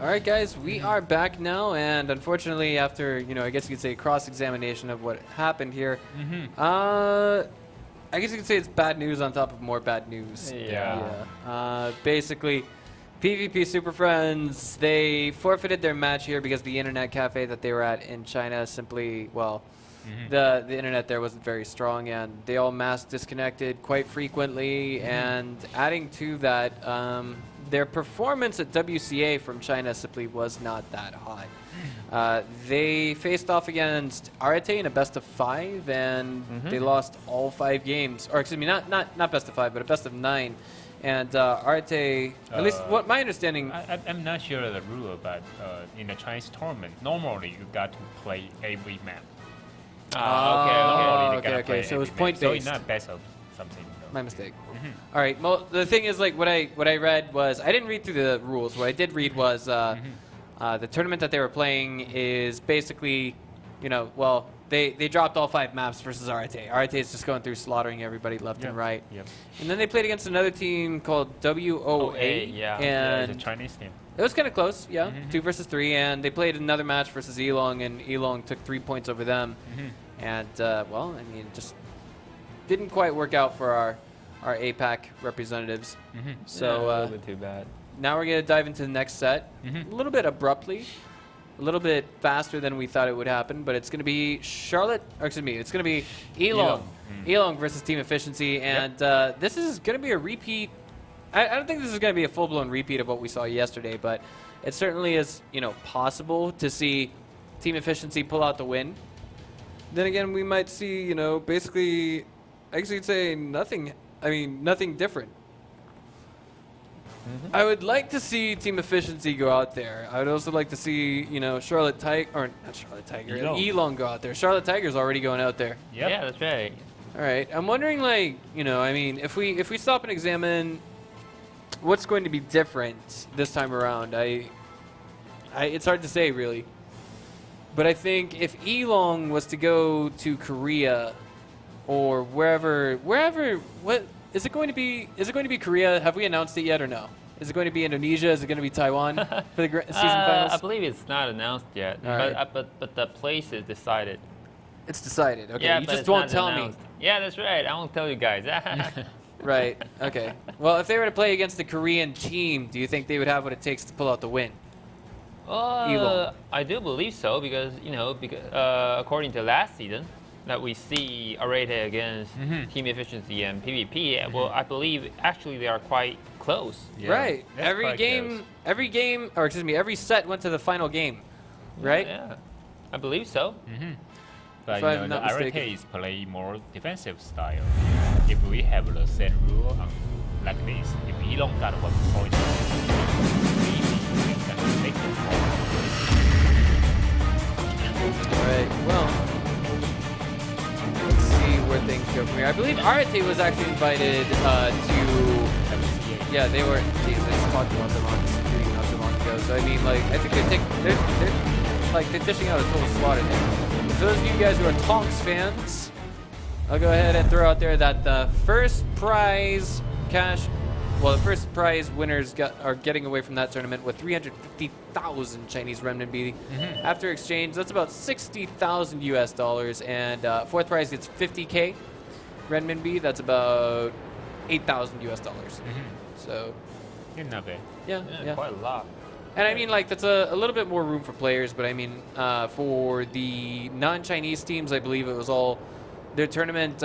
All right, guys, we are back now, and unfortunately, after I guess you could say cross-examination of what happened here, I guess you could say it's bad news on top of more bad news. Basically, PvP Super Friends, they forfeited their match here because the internet cafe that they were at in China simply, well, the internet there wasn't very strong, and they all mass disconnected quite frequently. And adding to that, their performance at WCA from China simply was not that hot. They faced off against Arete in a best of 5, and they lost all 5 games. Or excuse me, not best of 5, but a best of 9. And Arete, at least what my understanding... I'm not sure of the rule, but in a Chinese tournament, normally you got to play every map. Okay. So it was point-based. So it's not best of something. My mistake. All right. Well, the thing is, like, what I read was, I didn't read through the rules. What I did read was the tournament that they were playing is basically, well, they dropped all 5 maps versus Arete. Arete is just going through slaughtering everybody left and right. And then they played against another team called WOA. And it's a Chinese team. It was kind of close, 2 versus 3, and they played another match versus ELONG, and ELONG took 3 points over them. And, well, I mean, it just didn't quite work out for our APAC representatives. So, a little bit too bad. Now we're going to dive into the next set. A little bit abruptly, a little bit faster than we thought it would happen, but it's going to be it's going to be ELONG. ELONG versus Team Efficiency, and this is going to be a repeat. I don't think this is going to be a full-blown repeat of what we saw yesterday, but it certainly is, possible to see Team Efficiency pull out the win. Then again, we might see, basically, I guess you'd say nothing different. I would like to see Team Efficiency go out there. I would also like to see, Charlotte Tiger, or not Charlotte Tiger, ELONG go out there. Charlotte Tiger's already going out there. Yeah, that's right. All right. I'm wondering, like, if we stop and examine what's going to be different this time around, it's hard to say, really. But I think if ELONG was to go to Korea or wherever, what is it going to be? Is it going to be Korea? Have we announced it yet or no? Is it going to be Indonesia? Is it going to be Taiwan for the season finals? I believe it's not announced yet, but the place is decided. It's decided. Okay, yeah, you just won't tell me. Yeah, that's right. I won't tell you guys. Right. Okay. Well, if they were to play against the Korean team, do you think they would have what it takes to pull out the win? I do believe so because according to last season that we see Arete against Team Efficiency and PvP. Well, I believe actually they are quite close. Yeah, right. Every set went to the final game. Right. Yeah. I believe so. But the Arete is play more defensive style. If we have the same rule like this, if ELONG got 1 point, we can make it more. Alright, well, let's see where things go from here. I believe Arete was actually invited to... Yeah, they were... Geez, I just talked about them on stream not too long ago. So, I mean, like, I think they're dishing out a total slaughter there. For those of you guys who are Tonks fans, I'll go ahead and throw out there that the first prize the first prize winners are getting away from that tournament with 350,000 Chinese renminbi. After exchange, that's about 60,000 US dollars, and 4th prize gets 50K renminbi. That's about 8,000 US dollars. So, not bad. Yeah, quite a lot. And I mean, like, that's a little bit more room for players, but I mean, for the non-Chinese teams, I believe it was all their tournament,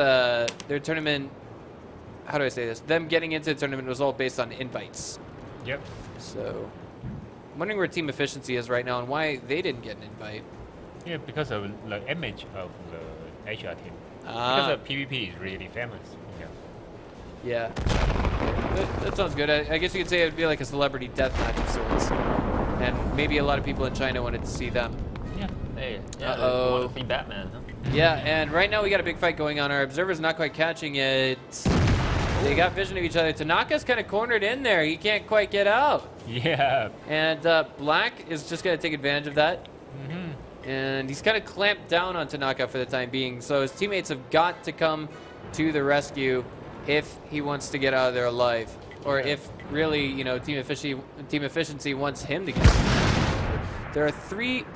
how do I say this? Them getting into the tournament was all based on invites. Yep. So, I'm wondering where Team Efficiency is right now and why they didn't get an invite. Yeah, because of the image of the Asia team. Because the PvP is really famous. Yeah. That sounds good. I guess you could say it would be like a celebrity deathmatch of sorts. And maybe a lot of people in China wanted to see them. Yeah. Hey, want to see Batman, huh? Yeah, and right now we got a big fight going on. Our observer's not quite catching it. They got vision of each other. Tanaka's kind of cornered in there. He can't quite get out. Yeah. And Black is just going to take advantage of that. And he's kind of clamped down on Tanaka for the time being. So his teammates have got to come to the rescue if he wants to get out of there alive. Or if really, Team Efficiency wants him to get out. There are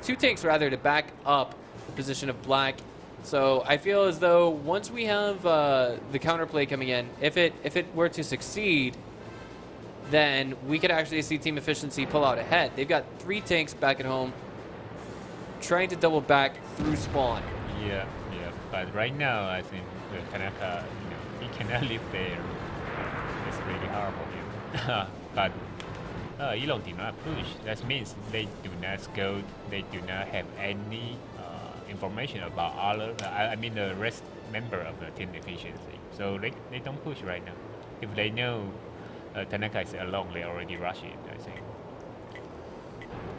two tanks rather to back up the position of black. So I feel as though once we have the counterplay coming in, if it were to succeed, then we could actually see Team Efficiency pull out ahead. They've got 3 tanks back at home, trying to double back through spawn. Yeah. But right now, I think Tanaka, he cannot live there. It's really hard for him. But ELONG did not push. That means they do not scout. They do not have any information about other. I mean the rest member of the team efficiency. So they don't push right now. If they know Tanaka is alone, they already rush it, I think.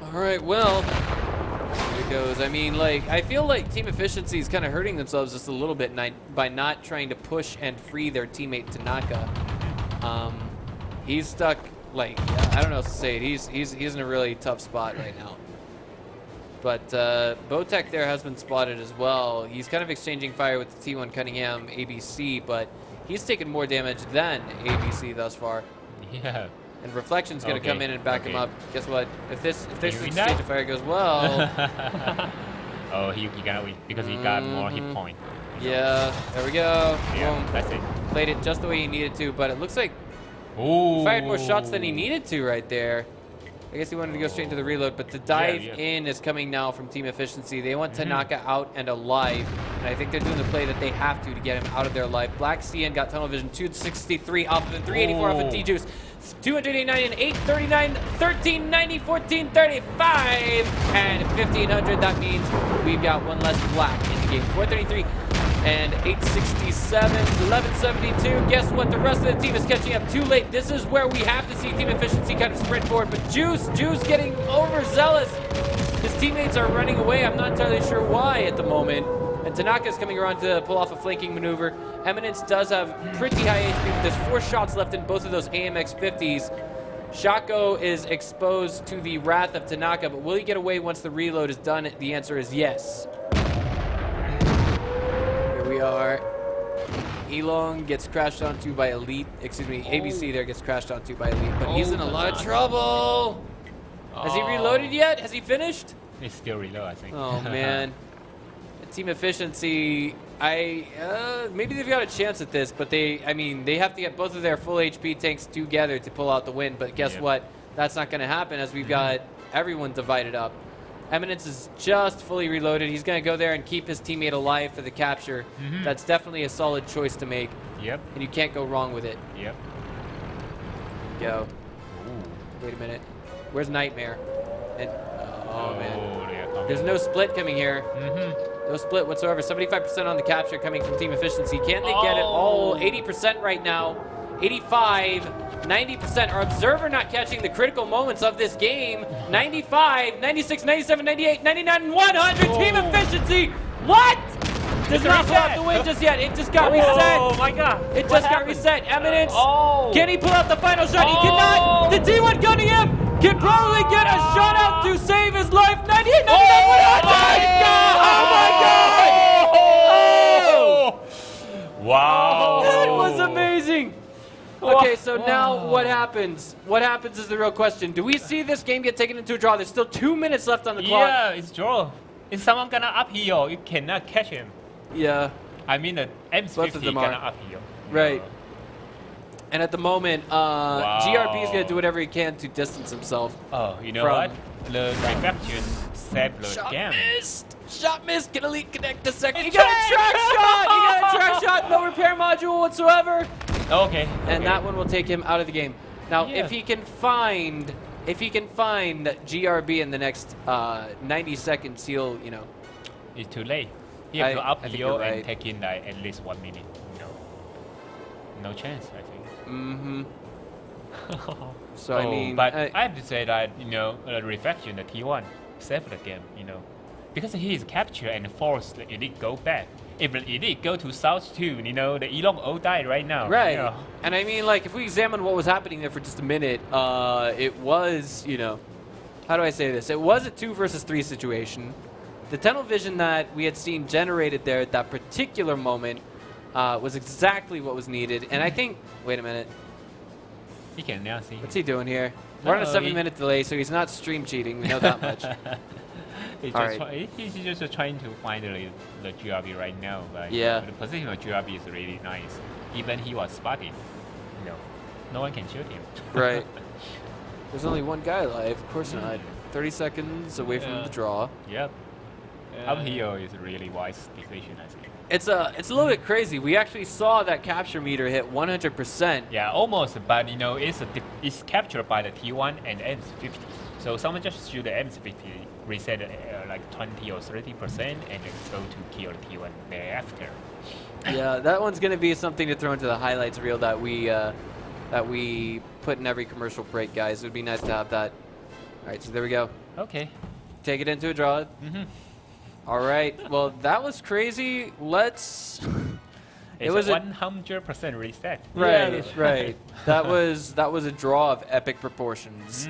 All right, well, here it goes. I mean, like, I feel like Team Efficiency is kind of hurting themselves just a little bit by not trying to push and free their teammate Tanaka. He's stuck, like, I don't know what to say. He's in a really tough spot right now. But Botek there has been spotted as well. He's kind of exchanging fire with the T1 Cunningham ABC, but he's taken more damage than ABC thus far. Yeah. And Reflection's going to come in and back him up. Guess what? If this exchange of fire goes well... Oh, he got away because he got more hit point. Yeah, there we go. Yeah, boom. that's it. Played it just the way he needed to, but it looks like Ooh. he fired more shots than he needed to right there. I guess he wanted to go straight into the reload, but the dive in is coming now from Team Efficiency. They want Tanaka out and alive, and I think they're doing the play that they have to get him out of their life. Black CN got tunnel vision, 263 off of the 384 off of D-Juice, 289 and 839, 1390, 1435, and 1500. That means we've got one less black in the game. 433 and 867, 1172. Guess what? The rest of the team is catching up too late. This is where we have to see Team Efficiency kind of sprint forward. But Juice getting overzealous. His teammates are running away. I'm not entirely sure why at the moment. And Tanaka's coming around to pull off a flanking maneuver. Eminence does have pretty high HP, but there's 4 shots left in both of those AMX 50s. Shako is exposed to the wrath of Tanaka, but will he get away once the reload is done? The answer is yes. We are. ELONG gets crashed onto by Elite. Excuse me, ABC there gets crashed onto by Elite, but he's in a lot of trouble. Has he reloaded yet? Has he finished? He's still reload, I think. Oh man. Team Efficiency, maybe they've got a chance at this, but they have to get both of their full HP tanks together to pull out the win. But guess what? That's not going to happen as we've got everyone divided up. Eminence is just fully reloaded. He's going to go there and keep his teammate alive for the capture. That's definitely a solid choice to make. Yep. And you can't go wrong with it. Yep. Go. Ooh. Wait a minute. Where's Nightmare? And, oh man. Yeah, there's no split coming here. No split whatsoever. 75% on the capture coming from Team Efficiency. Can they get it all? 80% right now. 85, 90%. Our observer not catching the critical moments of this game. 95, 96, 97, 98, 99, and 100. Team Efficiency. What? Does not pull out the win just yet. It just got reset. Oh my god. It just got reset. Eminence. Can he pull out the final shot? He cannot. The T1 Cunningham can probably get a shot out to save his life. 98, 99, 100. Oh my god. Oh. Wow. That was amazing. Okay, so now what happens? What happens is the real question. Do we see this game get taken into a draw? There's still 2 minutes left on the clock. Yeah, it's draw. If someone gonna upheal, you cannot catch him. Yeah. I mean, the M50 gonna upheal. Right. And at the moment, GRB is gonna do whatever he can to distance himself. Oh, you know what? The reflection saved the game. Shot missed. Can Elite connect the second? He got a track shot. He got a track shot. No repair module whatsoever. Okay. And that one will take him out of the game. Now, if he can find GRB in the next 90 seconds, he'll, It's too late. He have to upheal right. and take in like at least 1 minute. No chance, I think. So I mean, but I have to say that the reflection, the T1 saved the game. Because he is captured and forced the Elite go back. If the Elite go to South 2, the ELONG all died right now. Right. And I mean, like, if we examine what was happening there for just a minute, it was, how do I say this? It was a 2 versus 3 situation. The tunnel vision that we had seen generated there at that particular moment was exactly what was needed. And I think, wait a minute. He can now see. What's he doing here? We're on a No, 7-minute delay, so he's not stream cheating. We know that much. He's just trying to find the GRB right now, but Yeah. the position of GRB is really nice. Even he was spotted, no one can shoot him. Right. There's only one guy alive. Of course not. 30 seconds away from the draw. Yep. Uphill is a really wise decision, I think. It's a little bit crazy. We actually saw that capture meter hit 100%. Yeah, almost, but it's captured by the T1 and M50. So someone just shoot the M50, reset like 20 or 30%, and then go to kill the T1 thereafter. Yeah, that one's gonna be something to throw into the highlights reel that we put in every commercial break, guys. It would be nice to have that. All right, so there we go. Okay. Take it into a draw. All right. Well, that was crazy. Let's. It was a 100% reset. Right, right. That was a draw of epic proportions.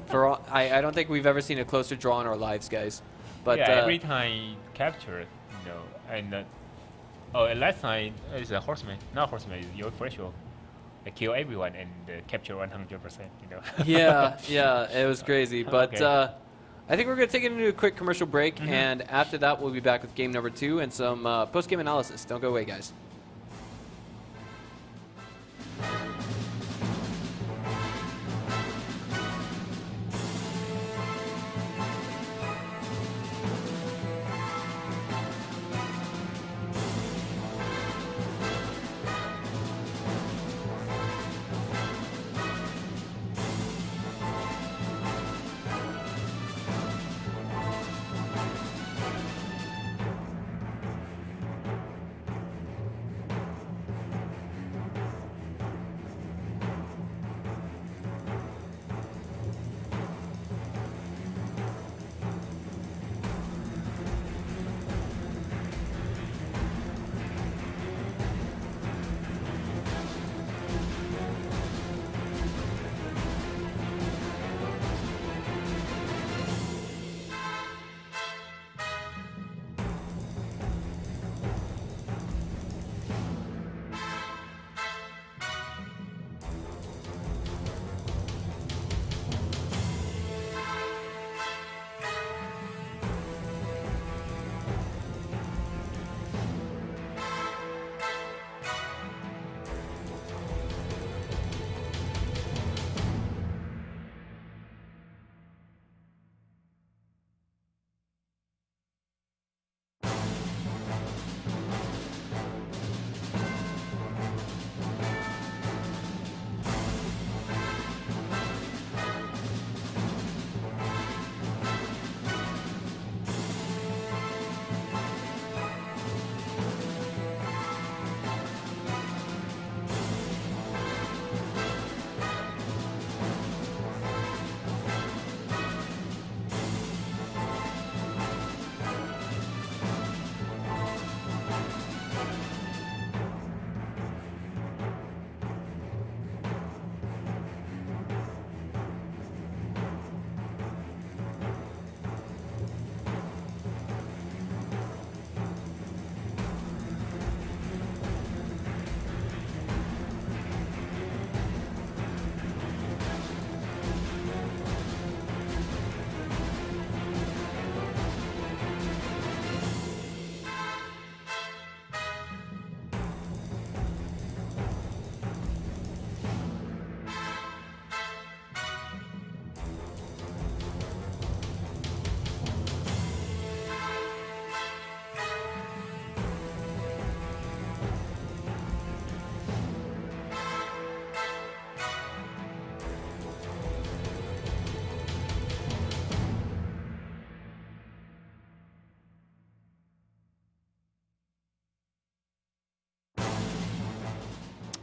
For all, I don't think we've ever seen a closer draw in our lives, guys. But yeah, every time captured, and and last time it's a horseman, not horseman, it's your threshold. I kill everyone and capture 100%. yeah, it was crazy. But Okay. I think we're gonna take it into a quick commercial break, and after that, we'll be back with game number 2 and some post-game analysis. Don't go away, guys.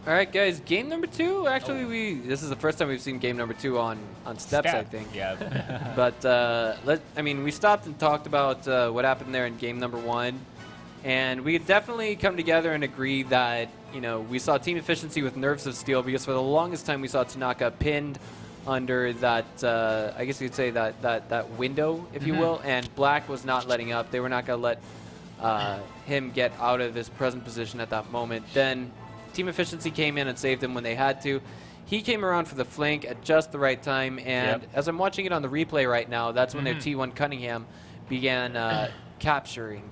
All right, guys. Game number 2. Actually, this is the first time we've seen game number 2 on steps, I think. Yeah. But we stopped and talked about what happened there in game number 1, and we definitely come together and agree that we saw team efficiency with nerves of steel, because for the longest time we saw Tanaka pinned under that I guess you could say that window, if you will, and Black was not letting up. They were not going to let him get out of his present position at that moment. Then team efficiency came in and saved him when they had to. He came around for the flank at just the right time, and as I'm watching it on the replay right now, that's when their T1 Cunningham began capturing.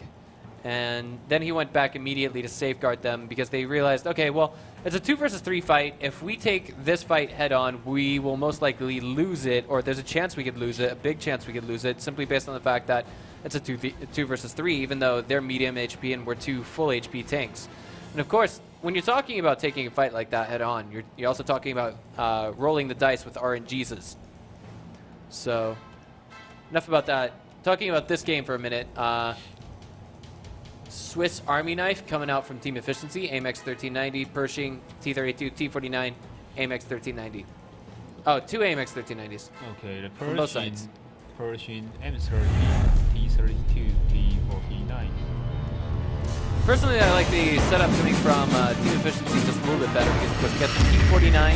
And then he went back immediately to safeguard them because they realized, okay, well, it's a 2 versus 3 fight. If we take this fight head on, we will most likely lose it, or there's a chance we could lose it, a big chance we could lose it, simply based on the fact that it's a 2 versus 3, even though they're medium HP and we're 2 full HP tanks. And of course, when you're talking about taking a fight like that head on, you're also talking about rolling the dice with RNGs. So, enough about that. Talking about this game for a minute. Swiss Army Knife coming out from Team Efficiency, AMX 1390, Pershing, T32, T49, AMX 1390. Oh, 2 AMX 1390s. Okay, the From both sides. Pershing M30, T32, T49. Personally, I like the setup coming from Team Efficiency just a little bit better because, of course, you got the T49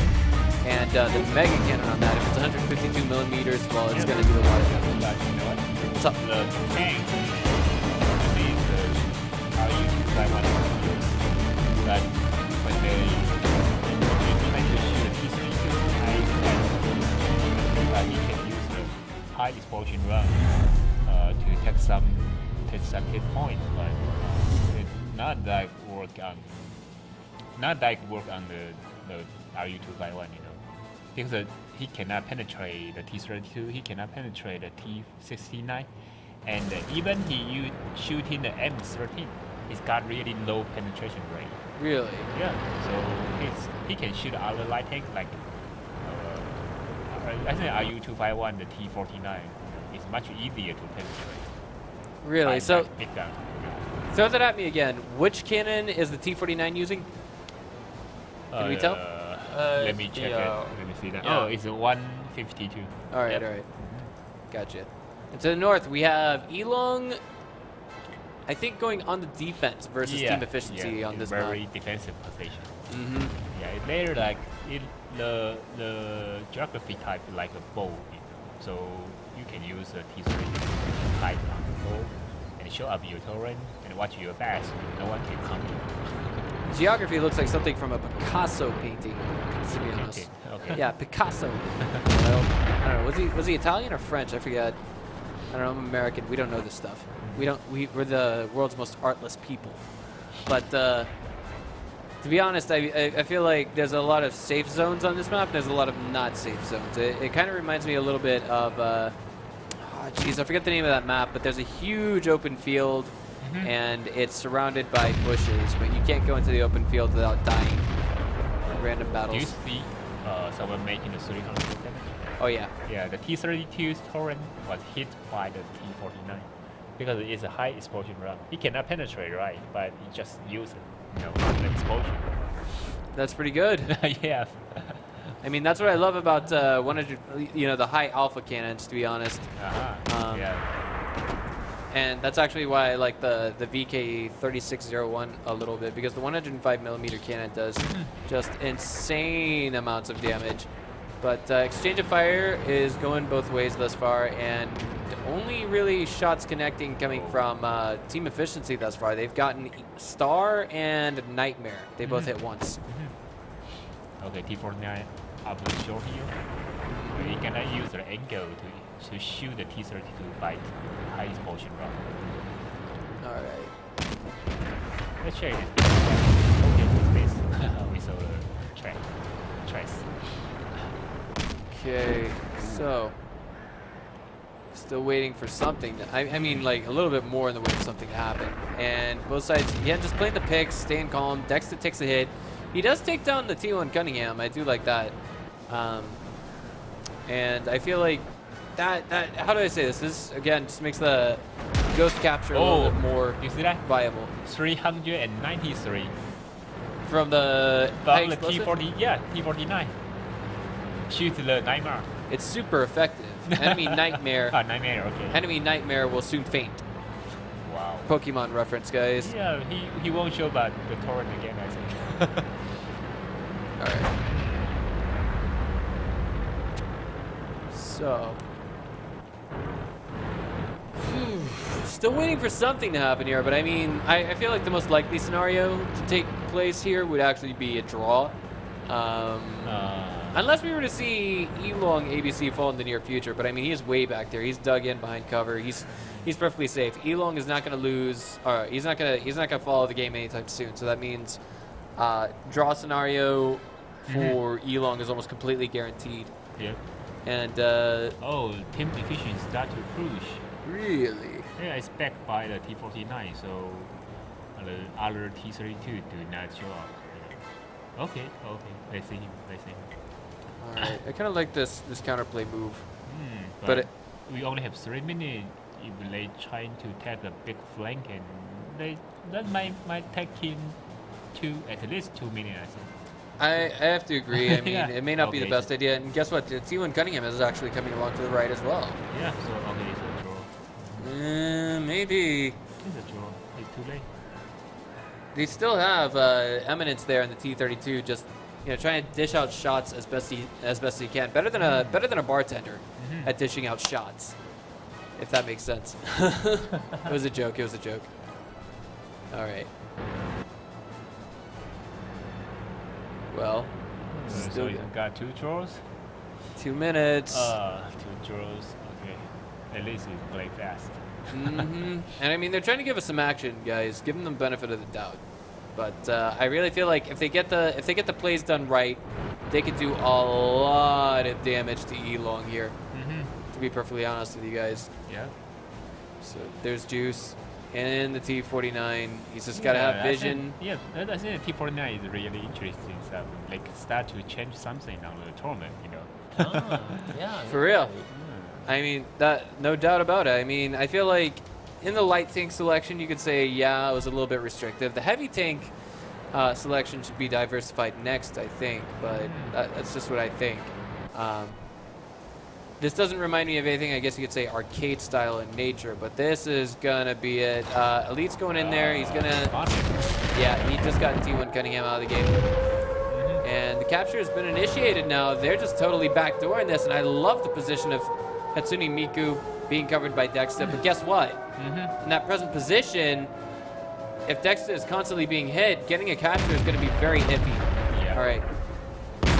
and the Mega Cannon on that. If it's 152 millimeters, well, it's going to do a lot of damage. But you know what? What's up? The tank is Taiwan. But when they try to shoot a T32, he can use the high explosion run to take some hit point, but it's not that work on the RU-251, you know, because he cannot penetrate the T32, he cannot penetrate the T69, and even he shooting the M13, it's got really low penetration rate. Really? Yeah. So he can shoot other light tank like I think RU-251, the T49, is much easier to penetrate. Really? So, Big gun. throw that at me again. Which cannon is the T49 using? Can we tell? Let me check it. Let me see that. yeah. Oh, it's a 152. All right, Yep. all right. Gotcha. And to the north, we have ELONG, I think, going on the defense versus Team Efficiency on in this very map. defensive position. Mm-hmm. Yeah, they're like the geography type like a bow, you know? So you can use a T3 type on the bow and show up your turret and watch your back so no one can come in. Geography looks like something from a Picasso painting, to be honest. Okay. Yeah, Picasso. Well, I don't know. Was he Italian or French? I forget. I don't know. I'm American. We don't know this stuff. We're the world's most artless people. But to be honest, I feel like there's a lot of safe zones on this map. And there's a lot of not safe zones. It kind of reminds me a little bit of, geez, I forget the name of that map. But there's a huge open field, and it's surrounded by bushes. But you can't go into the open field without dying in random battles. Do you see someone making the 300 damage? Oh yeah. Yeah, the T32's torrent was hit by the T49 because it is a high explosion run. He cannot penetrate, right? But he just uses, the explosion. That's pretty good. Yeah. I mean, that's what I love about 100, the high alpha cannons, to be honest. Yeah. And that's actually why I like the VK3601 a little bit, because the 105mm cannon does just insane amounts of damage. But exchange of fire is going both ways thus far, and only really shots connecting coming from Team Efficiency thus far. They've gotten Star and Nightmare. They both hit once. Okay, T49 up the short here. We cannot use the angle to shoot the T32 by high explosion run. All right. Let's check it. Okay, space. We saw the trace. Okay, so still waiting for something. I mean, like a little bit more in the way of something to happen. And both sides, yeah, just playing the picks, staying calm. Dexter takes a hit. He does take down the T1 Cunningham. I do like that. And I feel like that how do I say this? This again just makes the ghost capture a little bit more you see that? viable. 393 From the from the T40, T49. Shoot the Nightmare. It's super effective. Enemy Nightmare. Nightmare, okay. Enemy Nightmare will soon faint. Wow. Pokemon reference, guys. Yeah, he won't show but the torrent again, I think. Alright. So. Still waiting for something to happen here, but I mean, I feel like the most likely scenario to take place here would actually be a draw. Unless we were to see ELONG ABC fall in the near future, but I mean, he is way back there. He's dug in behind cover. He's perfectly safe. ELONG is not going to lose, or he's not going to follow the game anytime soon. So that means draw scenario for ELONG is almost completely guaranteed. Yep. And team efficiency start to push. really, Yeah, it's backed by the T49, so the other T32 do not show up. Okay. Let's see him. all right. I kind of like this counterplay move, But we only have 3 minutes. If they trying to take a big flank, and that might take him at least 2 minutes, I think. I have to agree. I mean, Yeah. it may not be the Okay. best idea. And guess what? T1 Cunningham is actually coming along to the right as well. Yeah, so okay, it's a draw. Maybe. It's a draw. It's too late. They still have Eminence there in the T32, just trying to dish out shots as best he can. Better than a bartender at dishing out shots, if that makes sense. It was a joke. All right. Well, So still you got 2 draws. 2 minutes. 2 draws. Okay. At least you play fast. And I mean, they're trying to give us some action, guys. Give them the benefit of the doubt. But I really feel like if they get the plays done right, they could do a lot of damage to ELONG here. To be perfectly honest with you guys. Yeah. So there's Juice in the T49. He's just gotta have vision. I think the T49 is really interesting. So like start to change something on the tournament. Yeah. For real. I mean, that no doubt about it. I mean, I feel like in the light tank selection, you could say, yeah, it was a little bit restrictive. The heavy tank selection should be diversified next, I think, but that's just what I think. This doesn't remind me of anything, I guess you could say, arcade style in nature, but this is gonna be it. Elite's going in there. He's gonna, yeah, he just got T1 Cunningham out of the game. And the capture has been initiated now. They're just totally backdooring this, and I love the position of Hatsune Miku being covered by Dexter. But guess what? In that present position, if Dexter is constantly being hit, getting a capture is going to be very iffy. Yeah. All right.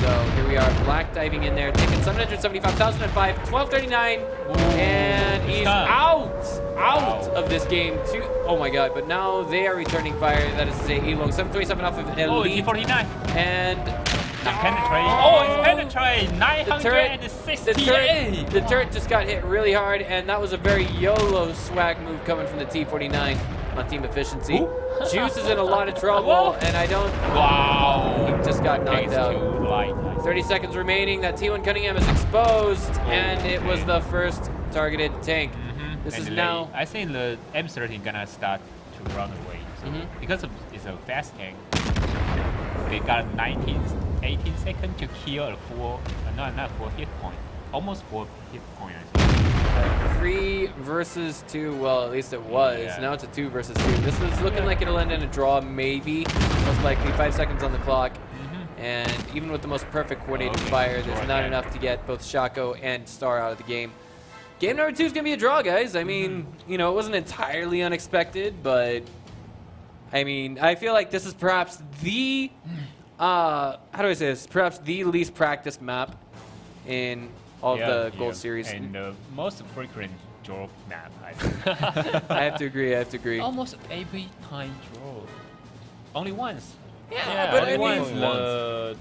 So here we are, Black diving in there, taking 775,005, 1239, and he's out of this game. Oh my god, but now they are returning fire. That is to say, ELONG, 727 off of Elite. T49. And Penetrate. It's penetrate. 968. the turret just got hit really hard, and that was a very YOLO swag move coming from the T49 on team efficiency. Juice is in a lot of trouble, and I don't... Wow. He just got knocked out. 30 seconds remaining. That T1 Cunningham is exposed, and it was the first targeted tank. This is now... I think the M13 gonna start to run away. So because it's a fast tank, they got 18 seconds to kill a full, not full hit point. Almost full hit point, I think. 3 versus 2. Well, at least it was. Yeah. Now it's a 2 versus 2. This is looking like it'll end in a draw, maybe. Most likely 5 seconds on the clock. And even with the most perfect coordinated fire, there's not enough to get both Shaco and Star out of the game. Game number 2 is going to be a draw, guys. I mean, it wasn't entirely unexpected, but I mean, I feel like this is perhaps the, how do I say this? Perhaps the least practiced map in all of the Gold Series. And the most frequent draw map, I think. I have to agree. Almost every time draw. Only once. Yeah, but only I mean, once.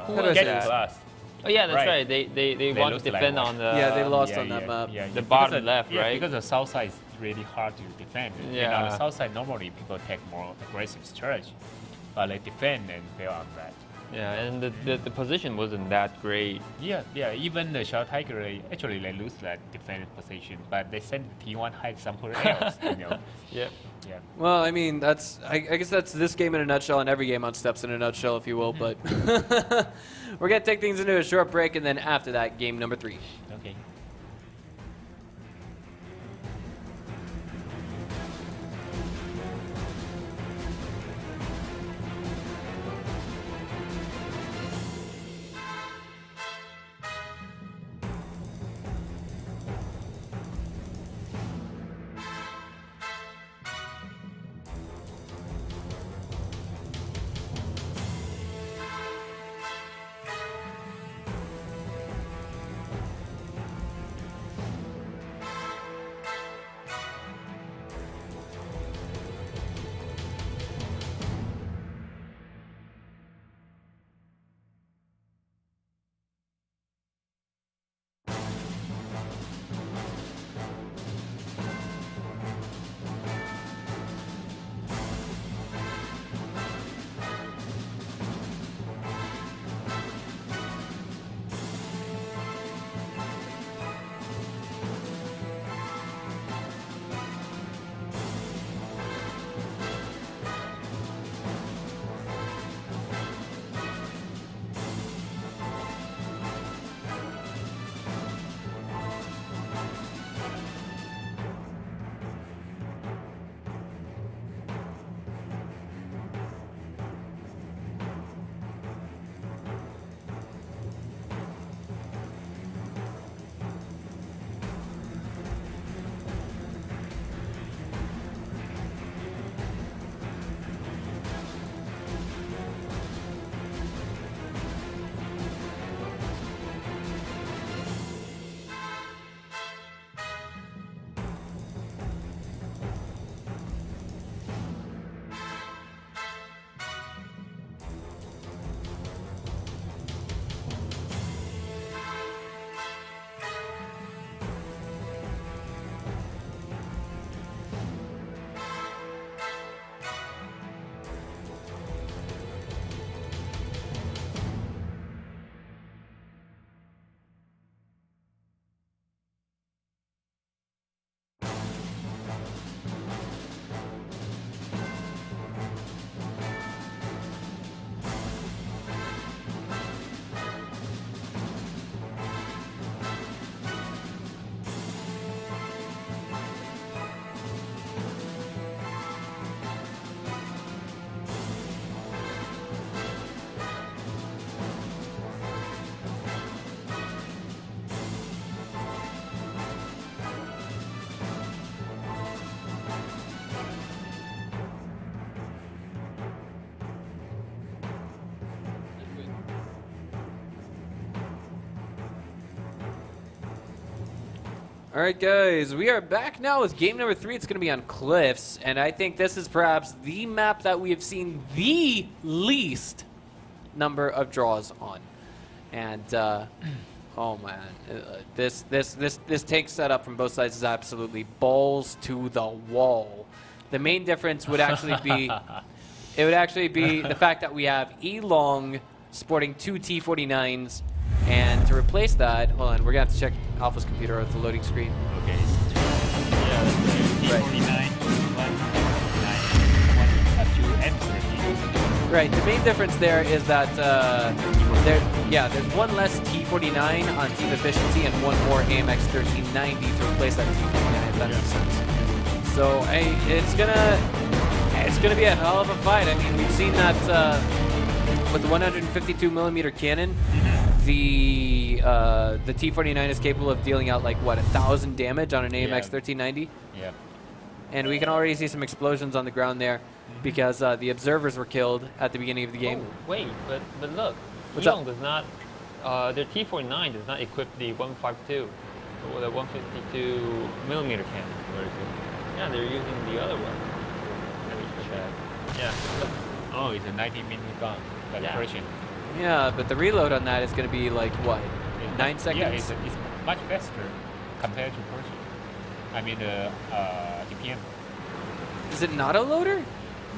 Who was get that? last? Oh yeah, that's right. They want to looked like defend one. on the Yeah, they lost on that map. The bottom left, yeah, right? because the south side is really hard to defend. And on the south side, normally people take more aggressive strategy, but they defend and fail on that. Yeah, and the position wasn't that great. Yeah. Even the Shadow Tiger, they lose that defense position, but they send the T1 hide somewhere else. Yep. Yeah. Well, I mean, I guess that's this game in a nutshell, and every game on Steps in a nutshell, if you will. But we're gonna take things into a short break, and then after that, game number 3. Okay. All right, guys, we are back now with game number 3. It's going to be on Cliffs, and I think this is perhaps the map that we have seen the least number of draws on. And oh man, this tank setup from both sides is absolutely balls to the wall. The main difference would actually be the fact that we have ELONG sporting 2 T49s. And to replace that, hold on, we're gonna have to check Alpha's computer at the loading screen. Okay. Right. M13. Right. The main difference there is that there's one less T49 on team efficiency and one more AMX 1390 to replace that T49. If that makes sense. So it's gonna be a hell of a fight. I mean, we've seen that with the 152mm cannon. The T49 is capable of dealing out like what 1,000 damage on an AMX 1390. Yeah. And we can already see some explosions on the ground there because the observers were killed at the beginning of the game. Oh, wait, but look, ELONG does not. Their T49 does not equip the 152 or the 152mm cannon. Where is it? Yeah, they're using the other one. Let me check. Yeah. Look. Oh, it's a 90mm gun, like Persian. Yeah, but the reload on that is going to be like what, 9 seconds? Yeah, it's much faster compared to Persian. I mean the DPM. Is it an auto-loader?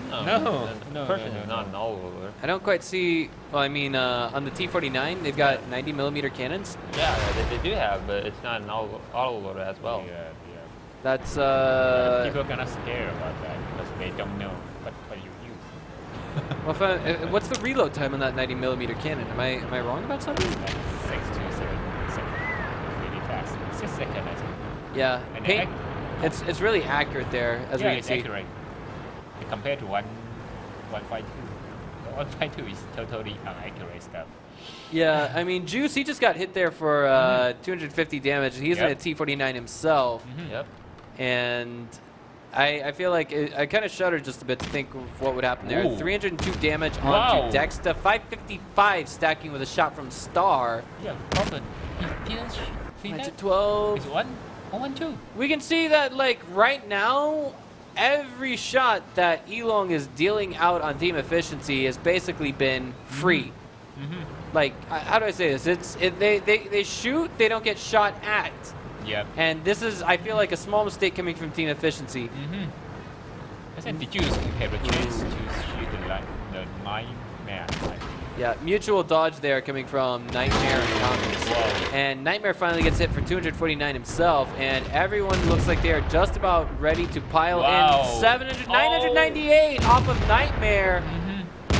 No. Persian is not an auto-loader. I don't quite see. Well, I mean, on the T49, they've got 90mm cannons. Yeah, they do have, but it's not an auto-loader as well. Yeah. That's People are gonna scare about that because they don't know what you use. Well, what's the reload time on that 90mm cannon? Am I wrong about something? 6 to 7 seconds. Really fast. 6 seconds, I think. Yeah. And it's really accurate there, as we can it's see. accurate. Compared to 152. 152 is totally inaccurate stuff. Yeah, I mean, Juice, he just got hit there for 250 damage. He's in a T49 himself. Yep. And I feel like I kind of shudder just a bit to think of what would happen there. Ooh. 302 damage onto Dexter, 555 stacking with a shot from Star. Yeah, Robin. He didn't see that? 12. It's 1-1-2. We can see that, like, right now, every shot that ELONG is dealing out on team efficiency has basically been free. Like, how do I say this? They shoot, they don't get shot at. Yep. And this is, I feel like, a small mistake coming from team efficiency. I said, did you have a chance to shoot the Nightmare? Yeah, mutual dodge there coming from Nightmare and Comics. And Nightmare finally gets hit for 249 himself, and everyone looks like they are just about ready to pile in 998 off of Nightmare.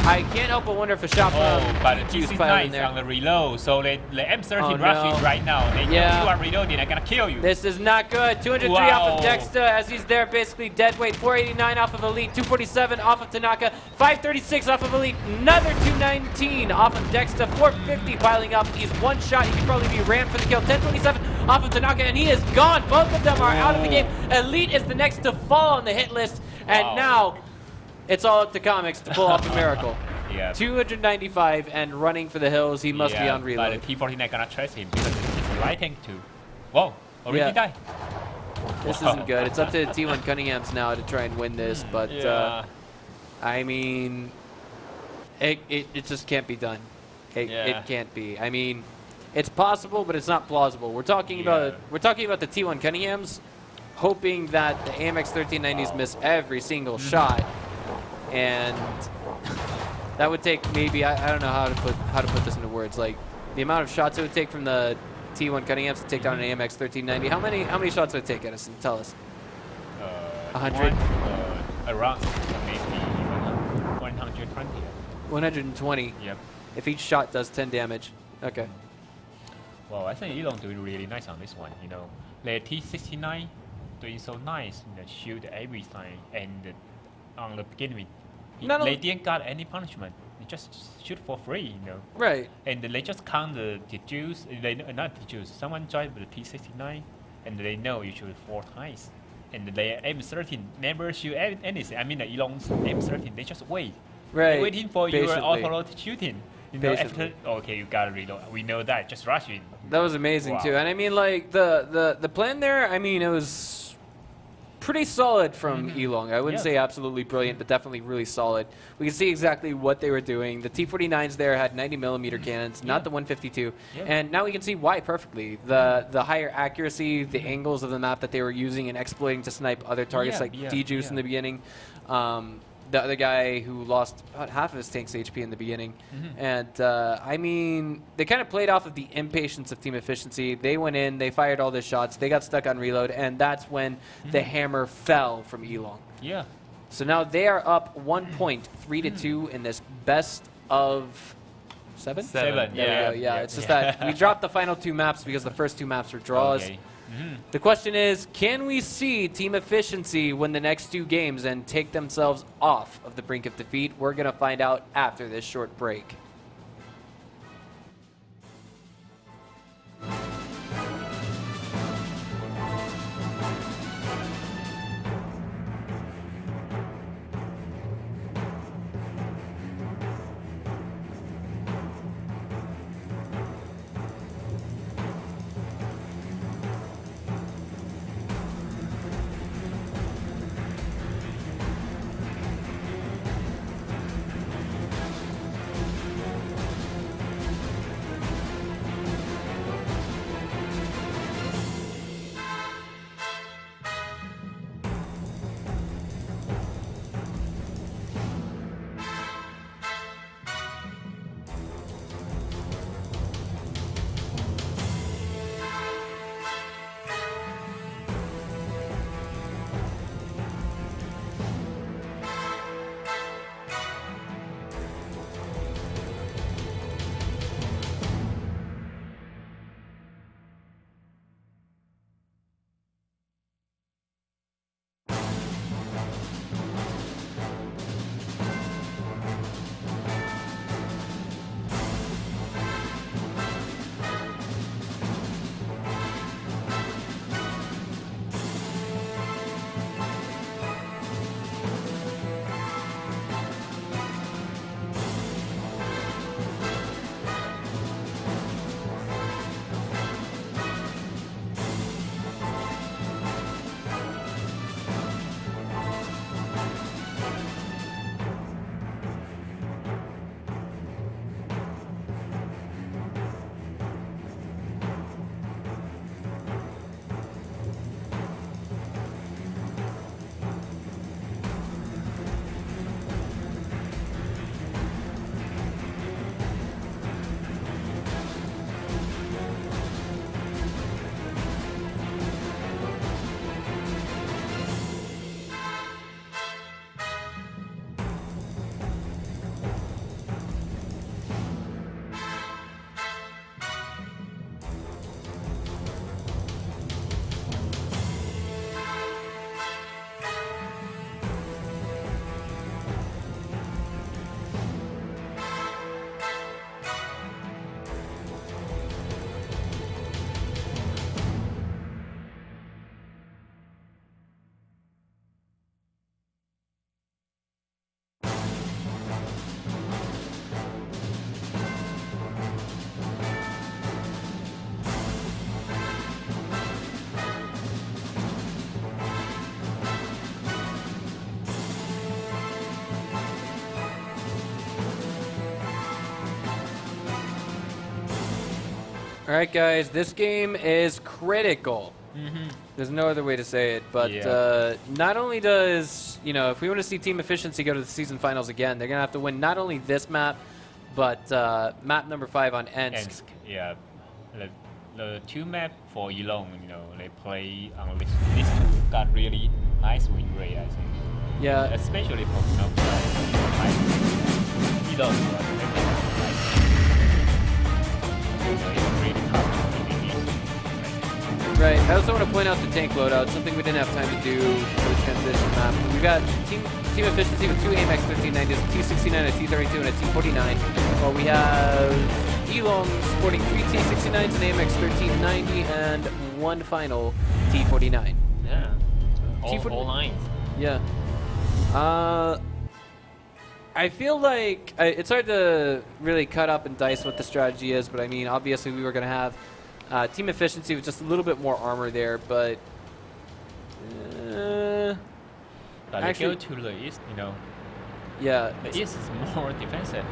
I can't help but wonder if a shot from but the T69 is on the reload, so the M13 rushing right now. You are reloading, I'm gonna kill you. This is not good. 203 off of Dexter as he's there, basically dead weight. 489 off of Elite, 247 off of Tanaka, 536 off of Elite, another 219 off of Dexter, 450 piling up. He's one shot, he could probably be rammed for the kill. 1027 off of Tanaka, and he is gone. Both of them are out of the game. Elite is the next to fall on the hit list, and now it's all up to Comics to pull off a miracle. 295 and running for the hills. He must be on reload. But the T49 gonna trace him because it's a light tank too. Whoa, already died. This isn't good. It's up to T1 Cunningham's now to try and win this, but I mean, it just can't be done. It can't be. I mean, it's possible, but it's not plausible. We're talking about the T1 Cunningham's, hoping that the AMX 1390s miss every single shot, and that would take maybe I don't know how to put this into words. Like the amount of shots it would take from the T1 Cunningham's to take down an AMX 1390. How many shots would it take, Edison? Tell us. 100. Around maybe 120. 120. Yep. If each shot does 10 damage. Okay. Well, I think ELONG doing really nice on this one. You know, the T69 doing so nice. You know, shoot everything, and on the beginning, they didn't got any punishment. They just shoot for free, you know. Right. And they just count the juice. Not the juice. Someone drive the T69, and they know you shoot 4 times. And the M13 never shoot anything. I mean, the ELONG's M13, they just wait. Right. They're waiting for your auto shooting. You know, Patiently. after, okay, you gotta reload. We know that. Just rush in. That was amazing Wow. too. And I mean, like the plan there. I mean, it was pretty solid from ELONG. I wouldn't Yeah. say absolutely brilliant, but definitely really solid. We can see exactly what they were doing. The T-49s there had 90mm cannons, not the 152. Yeah. And now we can see why perfectly. The higher accuracy, the angles of the map that they were using and exploiting to snipe other targets like D-Juice in the beginning. The other guy who lost about half of his tank's HP in the beginning. And, I mean, they kind of played off of the impatience of team efficiency. They went in, they fired all their shots, they got stuck on reload, and that's when the hammer fell from ELONG. Yeah. So now they are up 1 point, 3-2 in this best of 7? Seven, There we yeah. go, yeah. It's just that we dropped the final 2 maps because the first 2 maps were draws. Okay. The question is, can we see team efficiency win the next 2 games and take themselves off of the brink of defeat? We're going to find out after this short break. All right, guys, this game is critical. There's no other way to say it, but not only does, if we want to see team efficiency go to the season finals again, they're going to have to win not only this map, but map number 5 on Ensk. Yeah. The 2 map for ELONG, they play on this two got really nice win rate, I think. Yeah. Especially for ELONG. Right. I also want to point out the tank loadout, something we didn't have time to do for the transition map. We've got team efficiency with 2 AMX 1390s, a T69, a T32, and a T49. While we have ELONG sporting 3 T69s, an AMX 1390, and 1 final T49. Yeah. T40 All nines. Yeah. I feel like it's hard to really cut up and dice what the strategy is, but I mean, obviously we were going to have Team Efficiency with just a little bit more armor there, but But actually- they go to the east, you know. yeah, The east is more defensive.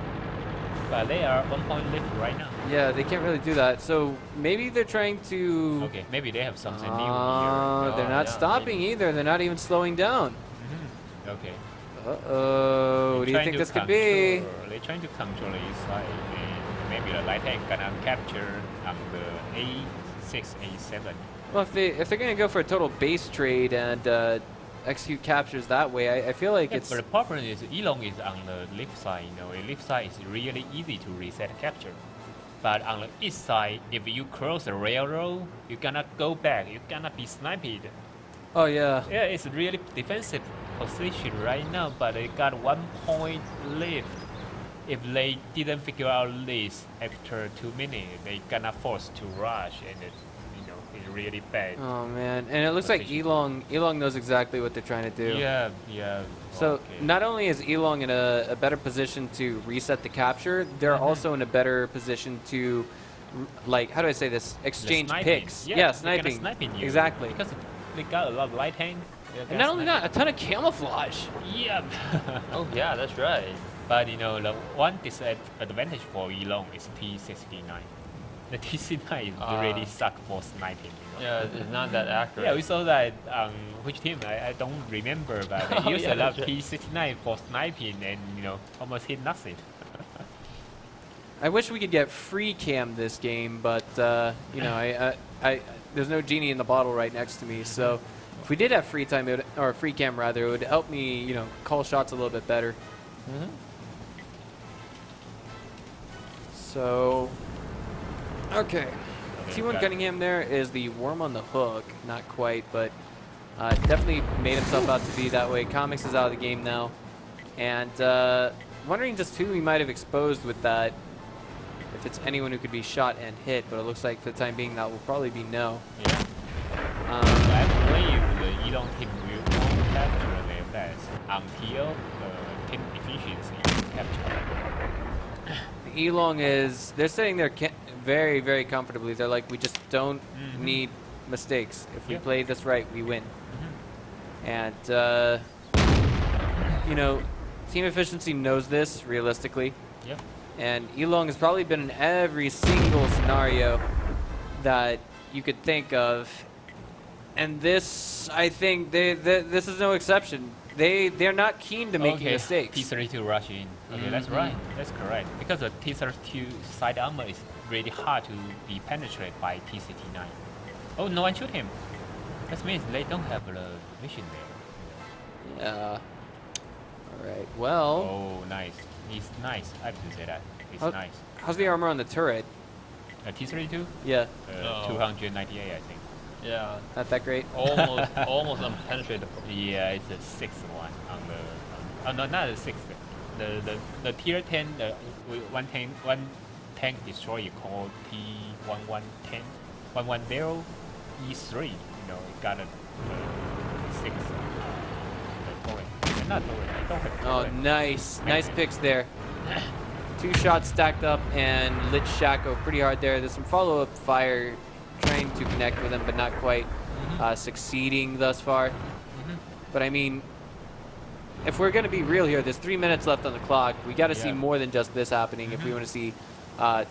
But they are 1 point lift right now. yeah, they can't really do that. So maybe they're trying to. Okay, maybe they have something new here. They're not yeah, stopping either. They're not even slowing down. Okay. Uh-oh. What do you Trying think to this could be? They're trying to control the east side, and maybe the light tank gonna capture on the A6, A7. Well, if they're gonna go for a total base trade and execute captures that way, I feel like Yeah, it's. but the problem is ELONG is on the left side. You know, the left side is really easy to reset capture. But on the east side, if you cross the railroad, you cannot go back. You cannot be sniped. Oh yeah. Yeah, it's really defensive position right now, but they got 1 point left. If they didn't figure out this after 2 minutes, they gonna force to rush, and it, you know, it's really bad. Oh man, and it looks like Position. Elong knows exactly what they're trying to do. Yeah, yeah. So okay. not only is Elong in a better position to reset the capture, they're also in a better position to, like, how do I say this? The Exchange sniping. picks. Yeah, Yeah, they're gonna sniping. sniping you. Exactly. Because they got a lot of light tank. And not only that, a ton of camouflage. Yeah. Oh yeah, that's right. But you know, the one disadvantage for ELONG is T69. The T69 is really suck for sniping. You know? Yeah, it's not that accurate. Yeah, we saw that which team I don't remember, but they Oh, used yeah, a lot that's of right. T69 for sniping and you know almost hit nothing. I wish we could get free cam this game, but you know, I there's no genie in the bottle right next to me. So if we did have free time, or free cam rather, it would help me, you know, call shots a little bit better. Mhm. So, okay. Okay, T1 got it. Cunningham there is the worm on the hook. Not quite, but definitely made himself out to be that way. Comics is out of the game now. And wondering just who he might have exposed with that. If it's anyone who could be shot and hit, but it looks like for the time being that will probably be no. Yeah. I believe the ELONG team will won't capture their best until the team efficiency is captured. Elong is, they're sitting there very, very comfortably. They're like, we just don't need mistakes. If we Yep. play this right, we win. And, you know, team efficiency knows this realistically. Yep. And Elong has probably been in every single scenario that you could think of. And this, I think, this is no exception. They're not keen to making mistakes. T32 rush in. Okay, that's right. That's correct. Because the T32 side armor is really hard to be penetrated by T69. Oh, no one shoot him. That means they don't have the vision there. Yeah. All right. Well, Oh, nice. He's nice. I have to say that. He's How- nice. how's the armor on the turret? T32? Yeah, Oh. 298, I think. Yeah, not that great. almost unpenetrable. Yeah, it's the sixth one on the. Oh no, not the sixth. The tier 10, one tank destroyer called T1110, 110 E3. You know, it got a sixth. The turret. Not turret. I don't have Oh, turret. nice picks there. 2 shots stacked up and lit Shaco pretty hard there. There's some follow-up fire trying to connect with him, but not quite succeeding thus far. But I mean, if we're going to be real here, there's 3 minutes left on the clock. We got to see Yeah. more than just this happening if we want to see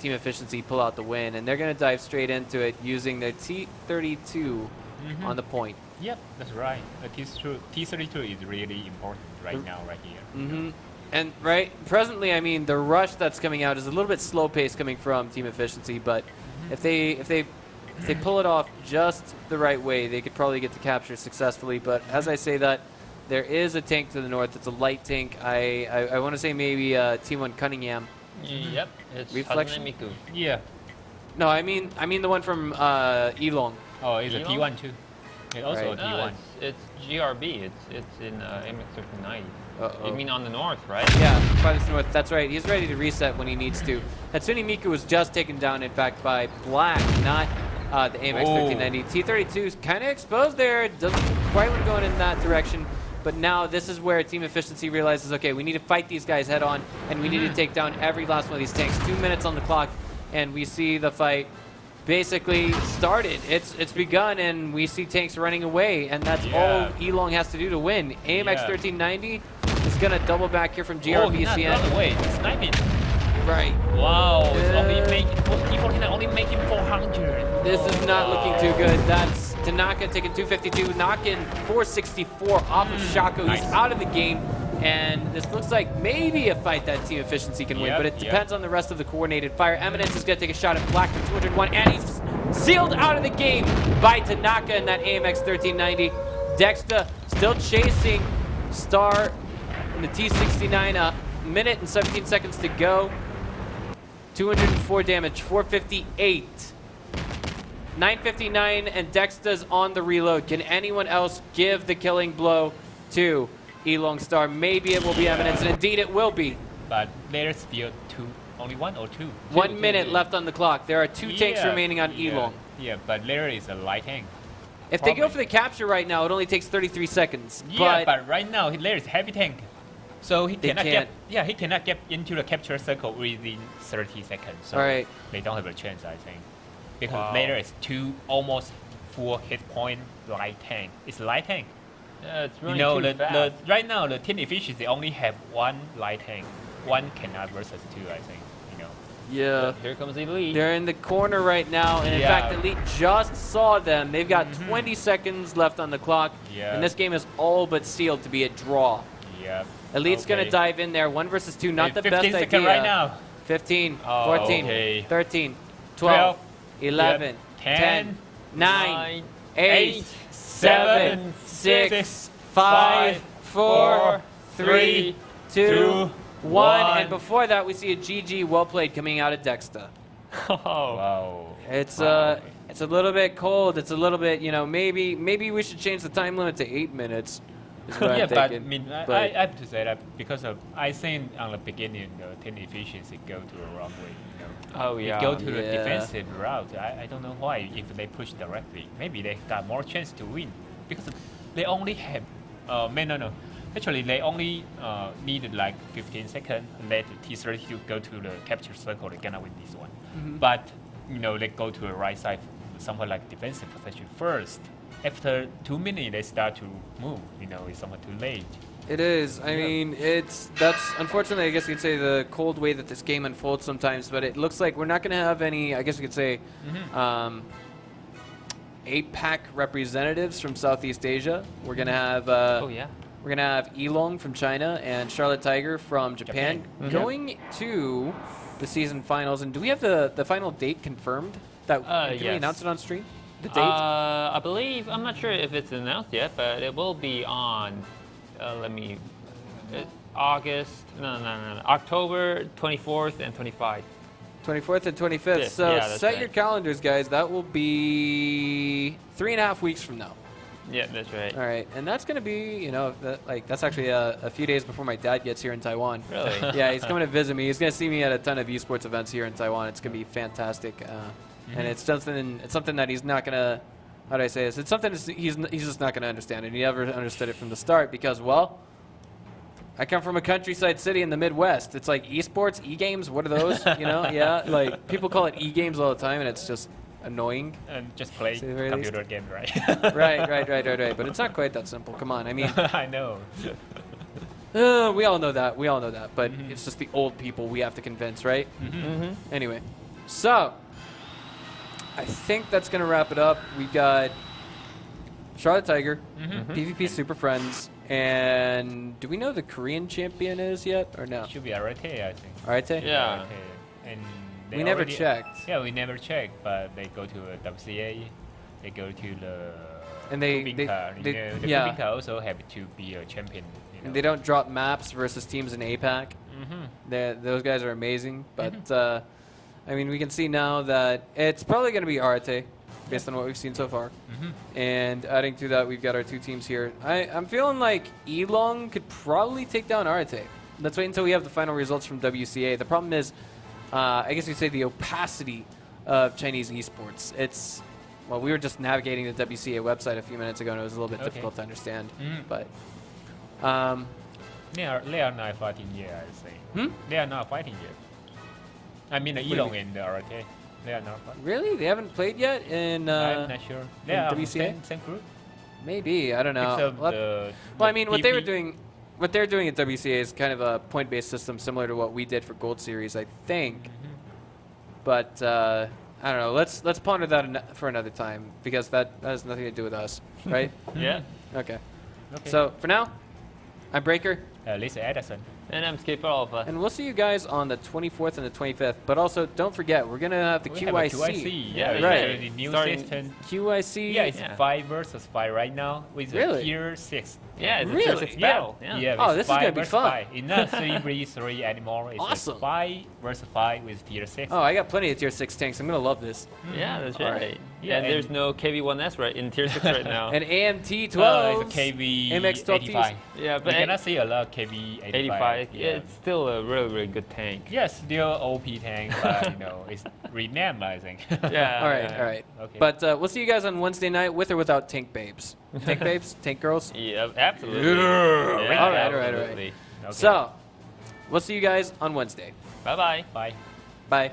team efficiency pull out the win. And they're going to dive straight into it using their T32 on the point. Yep, that's right. The T32 is really important right now, right here. And presently, I mean, the rush that's coming out is a little bit slow paced coming from team efficiency, but if they pull it off just the right way, they could probably get the capture successfully. But as I say that, there is a tank to the north. It's a light tank. I want to say maybe T1 Cunningham. Yep, it's Reflection? Hazune Miku. Yeah. No, I mean the one from Elong. Oh, it's a Elon? T1 too. It's also Right. a No, T1. it's GRB. It's in MX-1390. Uh-oh. You mean on the north, right? Yeah, farthest north. That's right. He's ready to reset when he needs to. Hatsune Miku was just taken down, in fact, by Black, not the AMX 1390. T32 is kind of exposed there. Doesn't quite want to go in that direction. But now this is where team efficiency realizes, okay, we need to fight these guys head on, and we need to take down every last one of these tanks. 2 minutes on the clock, and we see the fight basically started. It's begun, and we see tanks running away, and that's all ELONG has to do to win. AMX 1390 is gonna double back here from GRBCN. Oh, wait, sniping. Right. Wow, it's only making T49 only making 400. This is not looking too good. That's Tanaka taking 252, knocking 464 off of Shako. He's out of the game. And this looks like maybe a fight that Team Efficiency can win, but it depends on the rest of the coordinated fire. Eminence is going to take a shot at Black for 201, and he's sealed out of the game by Tanaka in that AMX 1390. Dexta still chasing Star in the T69, a minute and 17 seconds to go. 204 damage, 458. 959, and Dexta's on the reload. Can anyone else give the killing blow to ELONG Star? Maybe it will be Eminence, and indeed it will be. But there's still only one or two? 1 minute left on the clock. There are 2 tanks remaining on ELONG. Yeah, but there is a light tank. If they go for the capture right now, it only takes 33 seconds. Yeah, but right now there is heavy tank. So he cannot can't. he cannot get into the capture circle within 30 seconds. So Alright. they don't have a chance, I think. Because later is 2 almost full hit point light tank. It's light tank. Yeah, it's running too fast. Right now the team efficiency only have 1 light tank. 1 cannot versus 2, I think. Yeah. Here comes Elite. They're in the corner right now, and in fact, Elite just saw them. They've got 20 seconds left on the clock, and this game is all but sealed to be a draw. Yeah. Elite's going to dive in there. 1 versus 2, not the best 15 idea. seconds right now. 15, 14, okay. 13, 12, 11, 10, 9, 8, 7, 6, 5, 4, 3, 2, 1. And before that, we see a GG well played coming out of Dexta. Wow. It's a little bit cold. It's a little bit, maybe we should change the time limit to 8 minutes. Is what I'm but I thinking. mean, I have to say that because of I think on the beginning the team efficiency go to the wrong way. Oh yeah. They go to the defensive route. I don't know why. If they push directly, maybe they got more chance to win because they only have no. Actually, they only needed like 15 seconds. Let T32 go to the capture circle. They're gonna win this one. But they go to the right side, somewhat like defensive position first. After 2 minutes, they start to move. It's somewhat too late. It is. I mean, that's unfortunately, I guess you could say, the cold way that this game unfolds sometimes. But it looks like we're not going to have any, I guess you could say, APAC representatives from Southeast Asia. We're going to have we're going to have ELONG from China and Charlotte Tiger from Japan going to the season finals. And do we have the final date confirmed? Can we announce it on stream? The date? I believe, I'm not sure if it's announced yet, but it will be on, October 24th and 25th. 24th and 25th. Yeah, so that's set right. your calendars, guys. That will be 3.5 weeks from now. Yeah, that's right. All right, and that's going to be, that's actually a few days before my dad gets here in Taiwan. Really? Yeah, he's coming to visit me. He's going to see me at a ton of esports events here in Taiwan. It's going to be fantastic. And it's something that he's not gonna. How do I say this? It's something he's just not gonna understand, and he never understood it from the start because, well, I come from a countryside city in the Midwest. It's like esports, e-games. What are those? Yeah, like people call it e-games all the time, and it's just annoying. And just play computer game, right? right. But it's not quite that simple. Come on, I mean. I know. We all know that. But it's just the old people we have to convince, right? Anyway, so. I think that's going to wrap it up. We've got Charlotte Tiger, PvP Super Friends, and do we know the Korean champion is yet or no? It should be Arete, I think. Arete? Yeah. Arete. And we never checked. Yeah, we never checked, but they go to WCA, they go to the and the Kubinka also have to be a champion. And they don't drop maps versus teams in APAC. Those guys are amazing, but I mean, we can see now that it's probably going to be Arete, based on what we've seen so far. And adding to that, we've got our 2 teams here. I'm feeling like ELONG could probably take down Arete. Let's wait until we have the final results from WCA. The problem is, I guess you'd say the opacity of Chinese esports. Well, we were just navigating the WCA website a few minutes ago, and it was a little bit difficult to understand. But they are not fighting yet, I think. They are not fighting yet. I mean, ELONG and the Arete. They are not part. Really? They haven't played yet in I'm not sure. They are WCA? same group. Maybe, I don't know. Except Well, the I mean, what they were DP doing, what they're doing at WCA is kind of a point-based system similar to what we did for Gold Series, I think. But I don't know. Let's ponder that for another time because that has nothing to do with us, right? Yeah. Okay. Okay. So for now, I'm Breaker, Lisa Edison. And I'm Skipper Alpha. and we'll see you guys on the 24th and the 25th. But also, don't forget, we're gonna have the We have a QIC. Yeah, right. The new Starting- system. QIC. Yeah, it's Yeah. 5 versus 5 right now with Really? a tier 6. Yeah, it's Really? a tier 6 battle. Yeah. Oh, with this is 5 gonna be versus fun. 5. It's not 3v3 anymore. It's Awesome. 5 versus 5 with tier 6. Oh, I got plenty of tier 6 tanks. I'm gonna love this. Yeah, that's All right. right. Yeah, and there's and- no KV1S right in tier 6 right now. And AMT-12. It's a KV MX-12Ts. 85. yeah, We but cannot see a lot of KV 85. 85. Yeah, it's still a really, really good tank. Yeah, still OP tank, but it's renamed, I think. Yeah. All right, yeah. all right. Okay. But we'll see you guys on Wednesday night with or without tank babes. Tank babes, tank girls. Yeah, absolutely. Yeah. Yeah, All right, all right, all right. absolutely. Okay. So, we'll see you guys on Wednesday. Bye-bye. Bye. Bye.